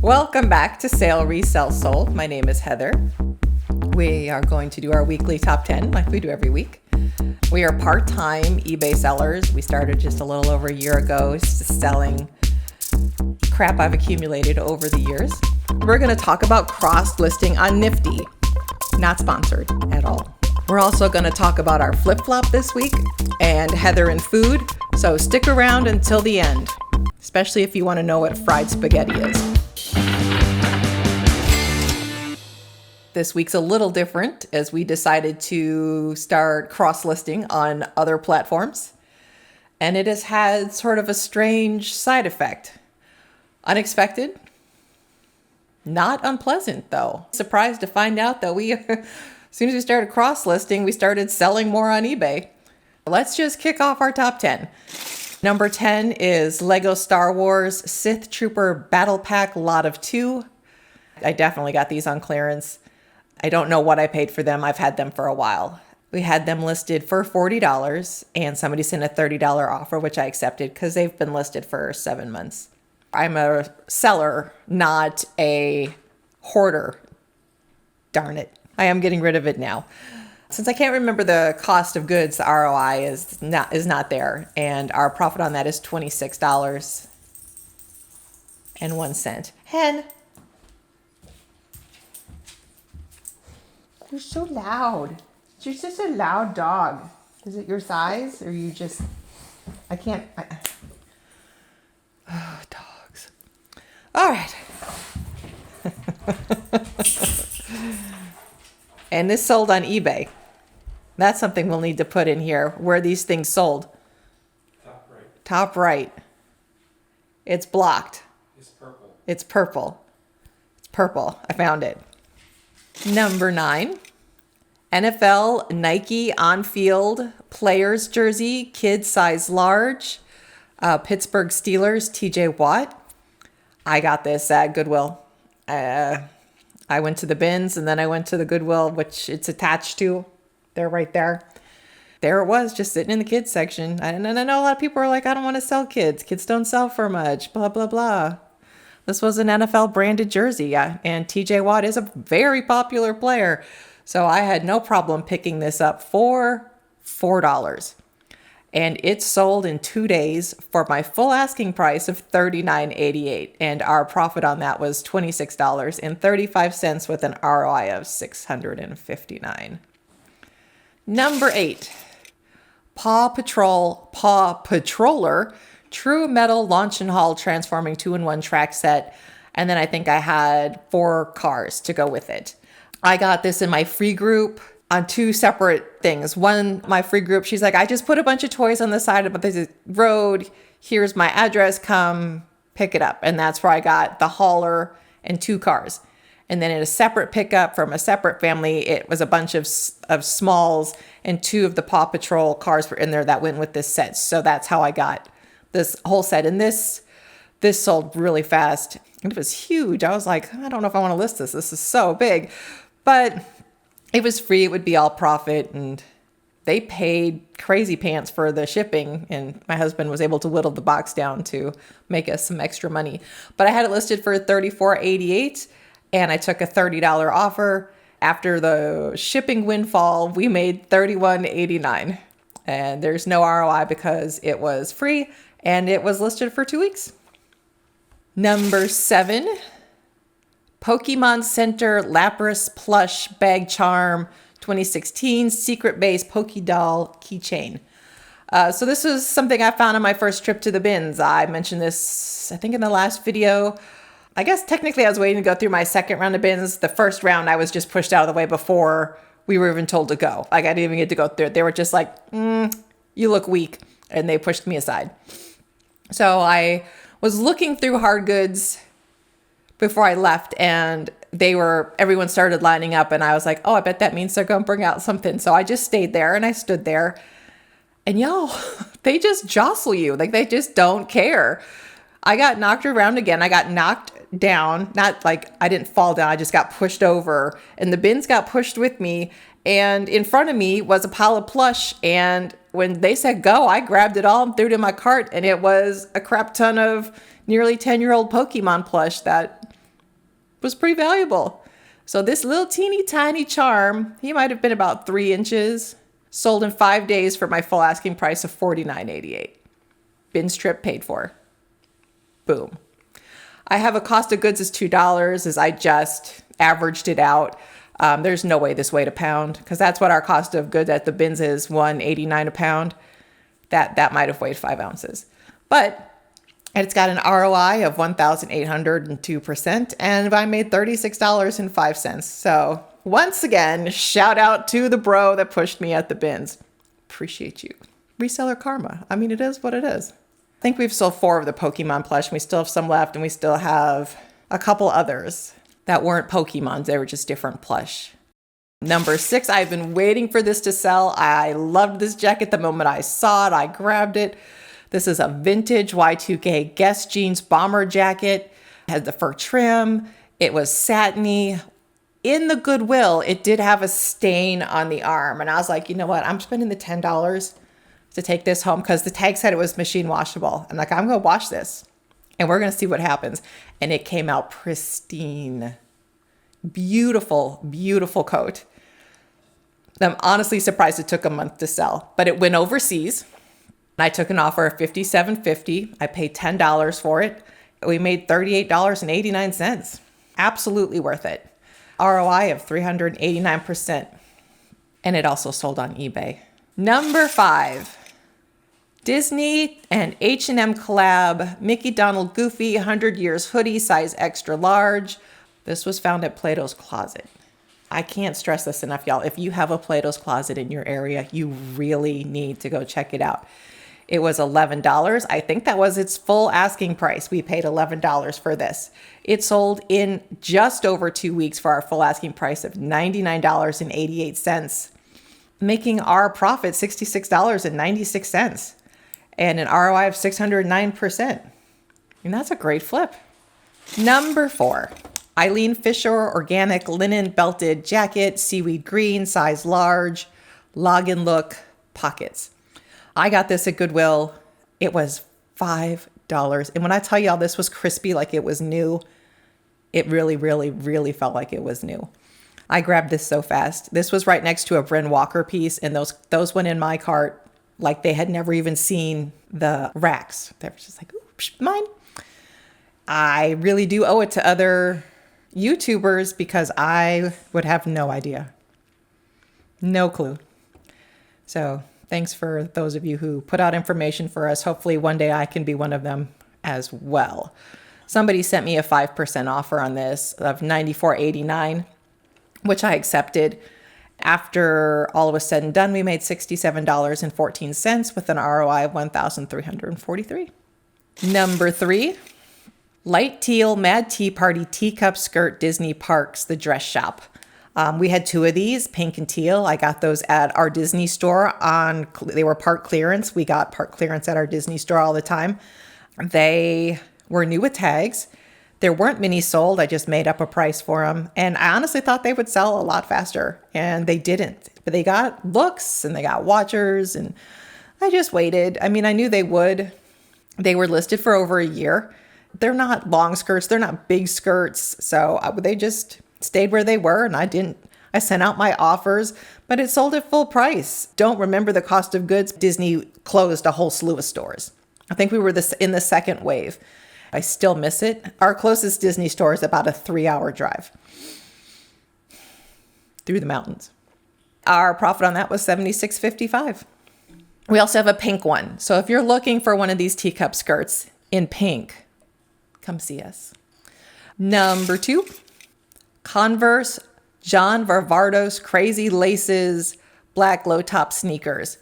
Welcome back to Sale Resell Sold. My name is Heather. We are going to do our weekly top 10 like we do every week. We are part-time eBay sellers. We started just a little over a year ago, just selling crap I've accumulated over the years. We're going to talk about cross-listing on Nifty. Not sponsored at all. We're also going to talk about our flip-flop this week and Heather and food. So stick around until the end, especially if you want to know what fried spaghetti is. This week's a little different as we decided to start cross-listing on other platforms. And it has had sort of a strange side effect. Unexpected. Not unpleasant, though. Surprised to find out that as soon as we started cross-listing, we started selling more on eBay. Let's just kick off our top 10. Number 10 is Lego Star Wars Sith Trooper Battle Pack Lot of 2. I definitely got these on clearance. I don't know what I paid for them. I've had them for a while. We had them listed for $40 and somebody sent a $30 offer, which I accepted because they've been listed for 7 months. I'm a seller, not a hoarder. Darn it. I am getting rid of it now. Since I can't remember the cost of goods, the ROI is not there. And our profit on that is $26.01. Hen. You're so loud. You're just a loud dog. Is it your size or you just... Oh, dogs. All right. And this sold on eBay. That's something we'll need to put in here. Where these things sold. Top right. Top right. It's blocked. It's purple. It's purple. It's purple. I found it. Number 9. NFL Nike on-field players jersey, kid size large. Pittsburgh Steelers, TJ Watt. I got this at Goodwill. I went to the bins and then I went to the Goodwill, which it's attached to. They're right there. There it was, just sitting in the kids section. And I know a lot of people are like, I don't want to sell kids. Kids don't sell for much, blah, blah, blah. This was an NFL branded jersey. And TJ Watt is a very popular player. So I had no problem picking this up for $4. And it sold in 2 days for my full asking price of $39.88. And our profit on that was $26.35 with an ROI of $659. Number 8, Paw Patroller True Metal Launch and Haul Transforming 2-in-1 track set. And then I think I had 4 cars to go with it. I got this in my free group on 2 separate things. One, my free group, she's like, I just put a bunch of toys on the side of the road. Here's my address. Come pick it up. And that's where I got the hauler and 2 cars. And then in a separate pickup from a separate family, it was a bunch of smalls and 2 of the Paw Patrol cars were in there that went with this set. So that's how I got this whole set. And this sold really fast. It was huge. I was like, I don't know if I want to list this. This is so big. But it was free. It would be all profit. And they paid crazy pants for the shipping. And my husband was able to whittle the box down to make us some extra money. But I had it listed for $34.88. And I took a $30 offer. After the shipping windfall, we made $31.89. And there's no ROI because it was free and it was listed for 2 weeks. Number 7, Pokémon Center Lapras Plush Bag Charm 2016 Secret Base Pokédoll Keychain. So this was something I found on my first trip to the bins. I mentioned this, I think, in the last video. I guess technically I was waiting to go through my second round of bins. The first round I was just pushed out of the way before we were even told to go. Like I didn't even get to go through it. They were just like, you look weak. And they pushed me aside. So I was looking through hard goods before I left and everyone started lining up and I was like, oh, I bet that means they're going to bring out something. So I just stayed there and I stood there and they just jostle you. Like they just don't care. I got knocked around again. I got knocked down, not like I didn't fall down. I just got pushed over and the bins got pushed with me. And in front of me was a pile of plush. And when they said go, I grabbed it all and threw it in my cart. And it was a crap ton of nearly 10-year-old Pokemon plush that was pretty valuable. So this little teeny tiny charm, he might have been about 3 inches, sold in 5 days for my full asking price of $49.88. Bin strip paid for. Boom. I have a cost of goods is $2 as I just averaged it out. There's no way this weighed a pound because that's what our cost of goods at the bins is, $1.89 a pound. That might have weighed 5 ounces. But it's got an ROI of 1,802%, and I made $36.05. So once again, shout out to the bro that pushed me at the bins. Appreciate you. Reseller karma. I mean, it is what it is. I think we've sold 4 of the Pokemon plush. We still have some left, and we still have a couple others that weren't Pokemons. They were just different plush. Number 6, I've been waiting for this to sell. I loved this jacket the moment I saw it. I grabbed it. This is a vintage Y2K Guess Jeans bomber jacket. It had the fur trim. It was satiny. In the Goodwill, it did have a stain on the arm. And I was like, you know what? I'm spending the $10 to take this home because the tag said it was machine washable. I'm like, I'm going to wash this and we're going to see what happens. And it came out pristine. Beautiful, beautiful coat. I'm honestly surprised it took a month to sell, but it went overseas. I took an offer of $57.50. I paid $10 for it. We made $38.89. Absolutely worth it. ROI of 389%. And it also sold on eBay. Number 5. Disney and H&M collab, Mickey Donald Goofy 100 Years hoodie, size extra large. This was found at Plato's Closet. I can't stress this enough, y'all. If you have a Plato's Closet in your area, you really need to go check it out. It was $11. I think that was its full asking price. We paid $11 for this. It sold in just over 2 weeks for our full asking price of $99.88, making our profit $66.96 and an ROI of 609%. And that's a great flip. Number 4, Eileen Fisher organic linen belted jacket, seaweed green, size large, login look, pockets. I got this at Goodwill. It was $5. And when I tell y'all this was crispy like it was new, it really, really, really felt like it was new. I grabbed this so fast. This was right next to a Bryn Walker piece, and those went in my cart like they had never even seen the racks. They were just like, ooh, mine. I really do owe it to other YouTubers because I would have no idea. No clue. So thanks for those of you who put out information for us. Hopefully one day I can be one of them as well. Somebody sent me a 5% offer on this of $94.89, which I accepted. After all was said and done, we made $67.14 with an ROI of 1,343. Number 3, light teal Mad Tea Party teacup skirt Disney Parks, the dress shop. We had 2 of these, pink and teal. I got those at our Disney store they were part clearance. We got part clearance at our Disney store all the time. They were new with tags. There weren't many sold. I just made up a price for them. And I honestly thought they would sell a lot faster, and they didn't. But they got looks and they got watchers, and I just waited. I mean, I knew they would. They were listed for over a year. They're not long skirts. They're not big skirts. So they just stayed where they were, and I sent out my offers, but it sold at full price. Don't remember the cost of goods. Disney closed a whole slew of stores. I think we were in the second wave. I still miss it. Our closest Disney store is about a 3-hour drive through the mountains. Our profit on that was $76.55. We also have a pink one. So if you're looking for one of these teacup skirts in pink, come see us. Number 2, Converse John Varvatos Crazy Laces black low top sneakers.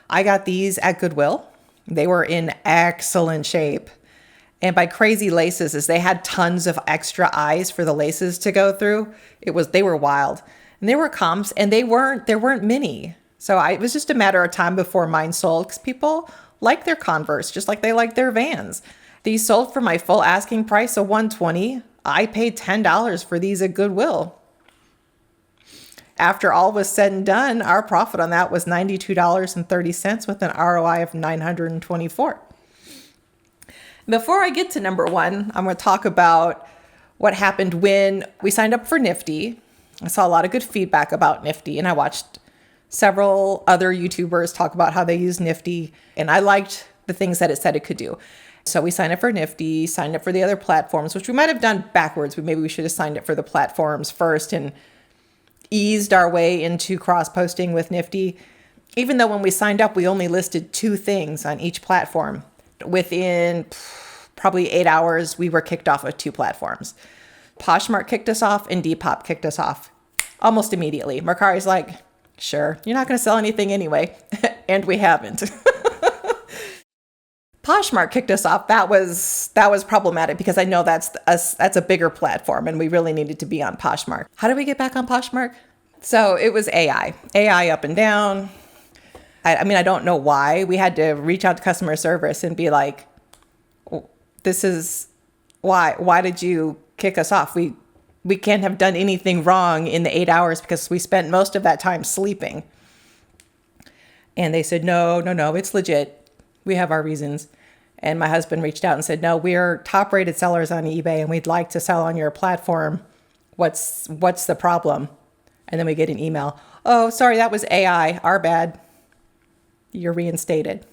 I got these at Goodwill. They were in excellent shape. And by crazy laces is they had tons of extra eyes for the laces to go through. They were wild. And they were comps, and there weren't many. So it was just a matter of time before mine sold, because people like their Converse just like they like their Vans. These sold for my full asking price of $120. I paid $10 for these at Goodwill. After all was said and done, our profit on that was $92.30 with an ROI of 924. Before I get to number 1, I'm going to talk about what happened when we signed up for Nifty. I saw a lot of good feedback about Nifty, and I watched several other YouTubers talk about how they use Nifty, and I liked the things that it said it could do. So we signed up for Nifty, signed up for the other platforms, which we might have done backwards, but maybe we should have signed up for the platforms first and eased our way into cross-posting with Nifty. Even though when we signed up, we only listed 2 things on each platform. Within probably 8 hours, we were kicked off of 2 platforms. Poshmark kicked us off and Depop kicked us off almost immediately. Mercari's like, sure, you're not going to sell anything anyway. And we haven't. Poshmark kicked us off. That was problematic because I know that's a bigger platform and we really needed to be on Poshmark. How did we get back on Poshmark? So it was AI up and down. I mean, I don't know why. We had to reach out to customer service and be like, this is why did you kick us off? We can't have done anything wrong in the 8 hours because we spent most of that time sleeping. And they said, no, it's legit. We have our reasons. And my husband reached out and said, no, we're top rated sellers on eBay and we'd like to sell on your platform. What's the problem? And then we get an email. Oh, sorry, that was AI. Our bad. You're reinstated.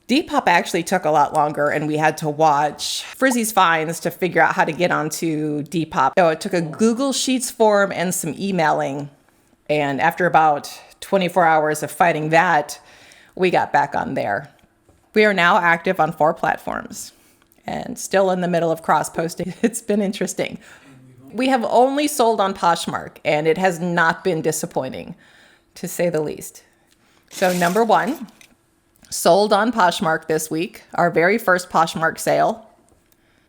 Depop actually took a lot longer and we had to watch Frizzy's Finds to figure out how to get onto Depop. So it took a Google Sheets form and some emailing. And after about 24 hours of fighting that, we got back on there. We are now active on 4 platforms and still in the middle of cross-posting. It's been interesting. We have only sold on Poshmark and it has not been disappointing, to say the least. So number 1, sold on Poshmark this week, our very first Poshmark sale.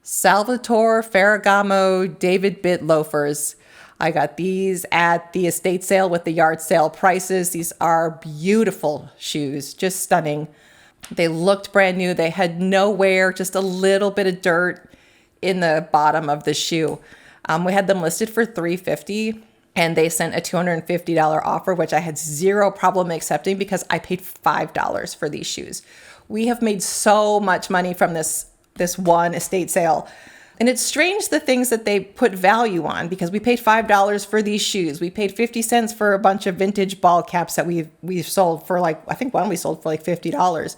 Salvatore Ferragamo David Bitt loafers. I got these at the estate sale with the yard sale prices. These are beautiful shoes, just stunning. They looked brand new. They had no wear, just a little bit of dirt in the bottom of the shoe. We had them listed for $350 and they sent a $250 offer, which I had zero problem accepting because I paid $5 for these shoes. We have made so much money from this one estate sale. And it's strange the things that they put value on because we paid $5 for these shoes. We paid 50 cents for a bunch of vintage ball caps that we've sold for I think one we sold for like $50.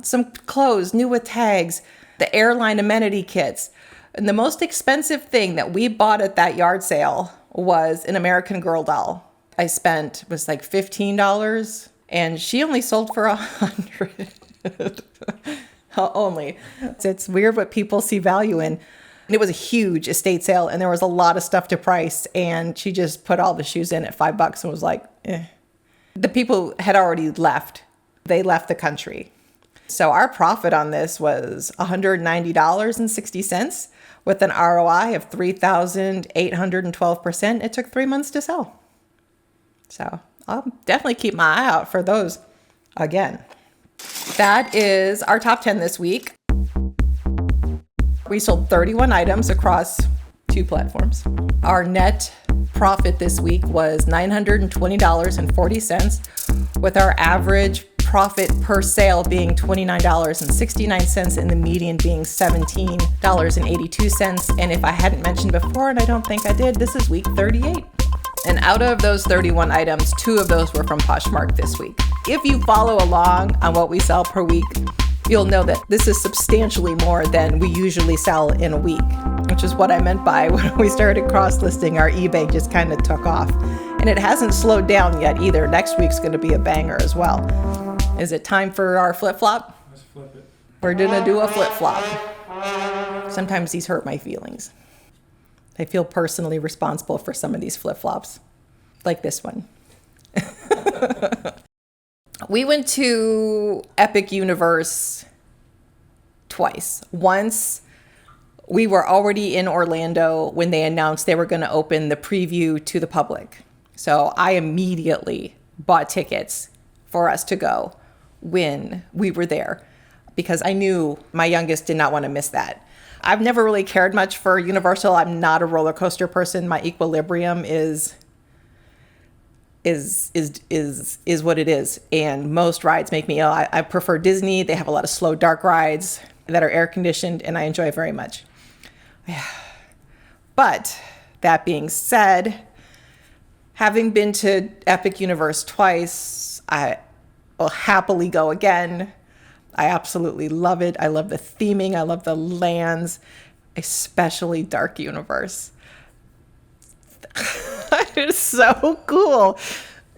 Some clothes, new with tags, the airline amenity kits. And the most expensive thing that we bought at that yard sale was an American Girl doll. I spent, was like $15 and she only sold for $100. Only. It's weird what people see value in. And it was a huge estate sale and there was a lot of stuff to price and she just put all the shoes in at $5 and was like, eh. The people had already left. They left the country. So our profit on this was $190.60 with an ROI of 3,812%. It took 3 months to sell. So I'll definitely keep my eye out for those again. That is our top 10 this week. We sold 31 items across 2 platforms. Our net profit this week was $920.40, with our average profit per sale being $29.69 and the median being $17.82. And if I hadn't mentioned before, and I don't think I did, this is week 38. And out of those 31 items, 2 of those were from Poshmark this week. If you follow along on what we sell per week, you'll know that this is substantially more than we usually sell in a week, which is what I meant by when we started cross-listing, our eBay just kind of took off. And it hasn't slowed down yet either. Next week's going to be a banger as well. Is it time for our flip-flop? Let's flip it. We're going to do a flip-flop. Sometimes these hurt my feelings. I feel personally responsible for some of these flip-flops, like this one. We went to Epic Universe twice. Once, we were already in Orlando when they announced they were going to open the preview to the public. So I immediately bought tickets for us to go when we were there because I knew my youngest did not want to miss that. I've never really cared much for Universal. I'm not a roller coaster person. My equilibrium is what it is. And most rides make me ill. I prefer Disney. They have a lot of slow, dark rides that are air conditioned and I enjoy very much. But that being said, having been to Epic Universe twice, I will happily go again. I absolutely love it. I love the theming. I love the lands, especially Dark Universe. It is so cool.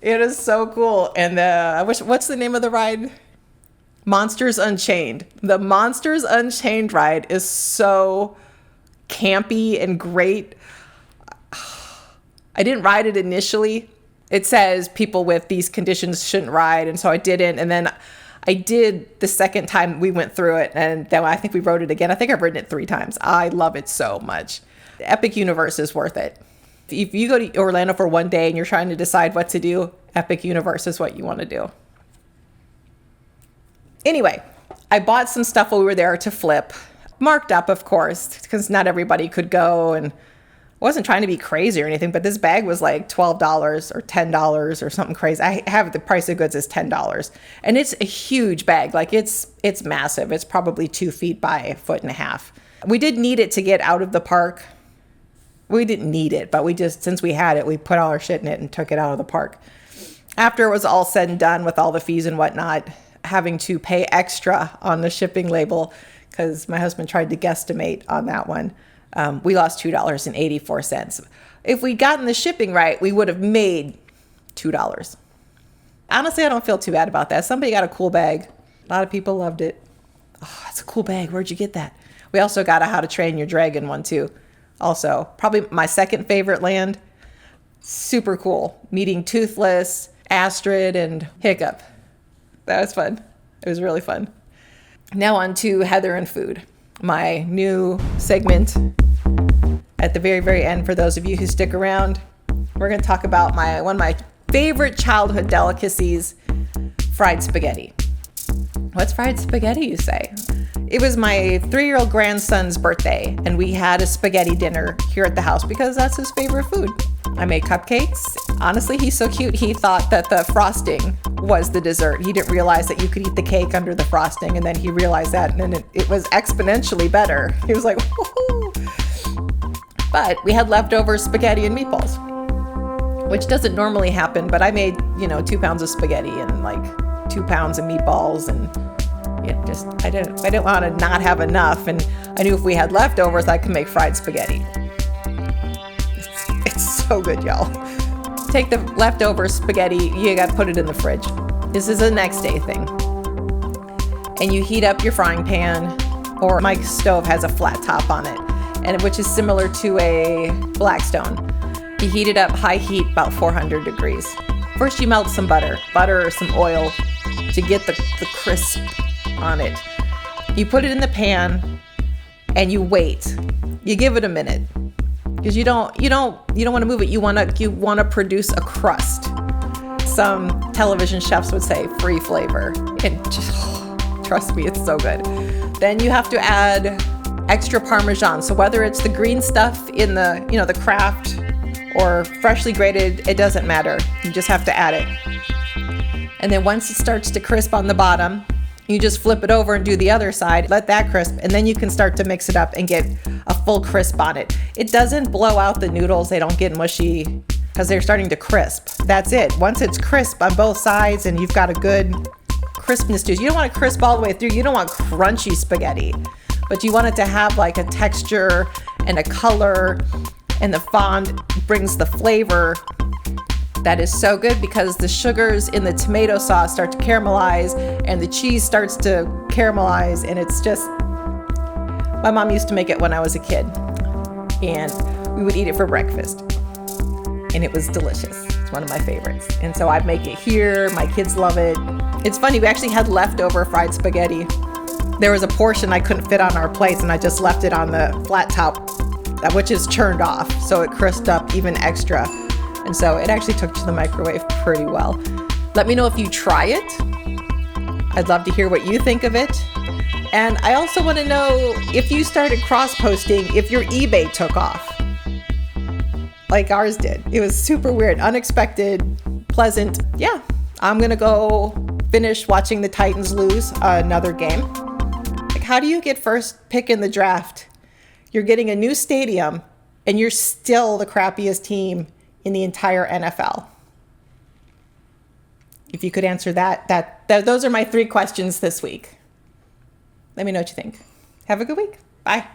It is so cool. And what's the name of the ride? Monsters Unchained. The Monsters Unchained ride is so campy and great. I didn't ride it initially. It says people with these conditions shouldn't ride, and so I didn't. And then I did the second time we went through it, and then I think we rode it again. I think I've ridden it 3 times. I love it so much. The Epic Universe is worth it. If you go to Orlando for one day and you're trying to decide what to do, Epic Universe is what you want to do. Anyway, I bought some stuff while we were there to flip. Marked up, of course, because not everybody could go, and I wasn't trying to be crazy or anything, but this bag was like $12 or $10 or something crazy. I have the price of goods is $10, and it's a huge bag. Like it's massive. It's probably 2 feet by 1.5 feet. We did need it to get out of the park. We didn't need it, but since we had it, we put all our shit in it and took it out of the park. After it was all said and done with all the fees and whatnot, having to pay extra on the shipping label because my husband tried to guesstimate on that one. We lost $2.84. If we'd gotten the shipping right, we would have made $2. Honestly, I don't feel too bad about that. Somebody got a cool bag. A lot of people loved it. Oh, that's a cool bag. Where'd you get that? We also got a How to Train Your Dragon one too. Also, probably my second favorite land. Super cool. Meeting Toothless, Astrid, and Hiccup. That was fun. It was really fun. Now on to Heather and Food, my new segment at the very, very end. For those of you who stick around, we're going to talk about one of my favorite childhood delicacies, fried spaghetti. What's fried spaghetti, you say? It was my 3-year-old grandson's birthday, and we had a spaghetti dinner here at the house because that's his favorite food. I made cupcakes. Honestly, he's so cute. He thought that the frosting was the dessert. He didn't realize that you could eat the cake under the frosting, and then he realized that, and then it was exponentially better. He was like, woohoo! But we had leftover spaghetti and meatballs, which doesn't normally happen, but I made, 2 pounds of spaghetti and like 2 pounds of meatballs, and I didn't want to not have enough, and I knew if we had leftovers, I could make fried spaghetti. It's so good, y'all. Take the leftover spaghetti, you got to put it in the fridge. This is a next day thing. And you heat up your frying pan, or my stove has a flat top on it, and which is similar to a Blackstone. You heat it up high heat, about 400 degrees. First you melt some butter or some oil to get the crisp on it. You put it in the pan and you wait. You give it a minute because you don't want to move it. You want to produce a crust. Some television chefs would say free flavor. And just trust me, it's so good. Then you have to add extra Parmesan. So whether it's the green stuff in the the Kraft or freshly grated, it doesn't matter. You just have to add it. And then once it starts to crisp on the bottom, you just flip it over and do the other side, let that crisp, and then you can start to mix it up and get a full crisp on it. It doesn't blow out the noodles. They don't get mushy because they're starting to crisp. That's it. Once it's crisp on both sides and you've got a good crispness to it, you don't want to crisp all the way through. You don't want crunchy spaghetti, but you want it to have like a texture and a color, and the fond brings the flavor. That is so good because the sugars in the tomato sauce start to caramelize and the cheese starts to caramelize, and it's just, my mom used to make it when I was a kid and we would eat it for breakfast and it was delicious. It's one of my favorites. And so I make it here. My kids love it. It's funny, we actually had leftover fried spaghetti. There was a portion I couldn't fit on our plates and I just left it on the flat top, which is churned off, so it crisped up even extra. And so it actually took to the microwave pretty well. Let me know if you try it. I'd love to hear what you think of it. And I also want to know if you started cross-posting, if your eBay took off like ours did. It was super weird, unexpected, pleasant. Yeah, I'm going to go finish watching the Titans lose another game. Like, how do you get first pick in the draft? You're getting a new stadium and you're still the crappiest team in the entire NFL? If you could answer that, those are my 3 questions this week. Let me know what you think. Have a good week. Bye.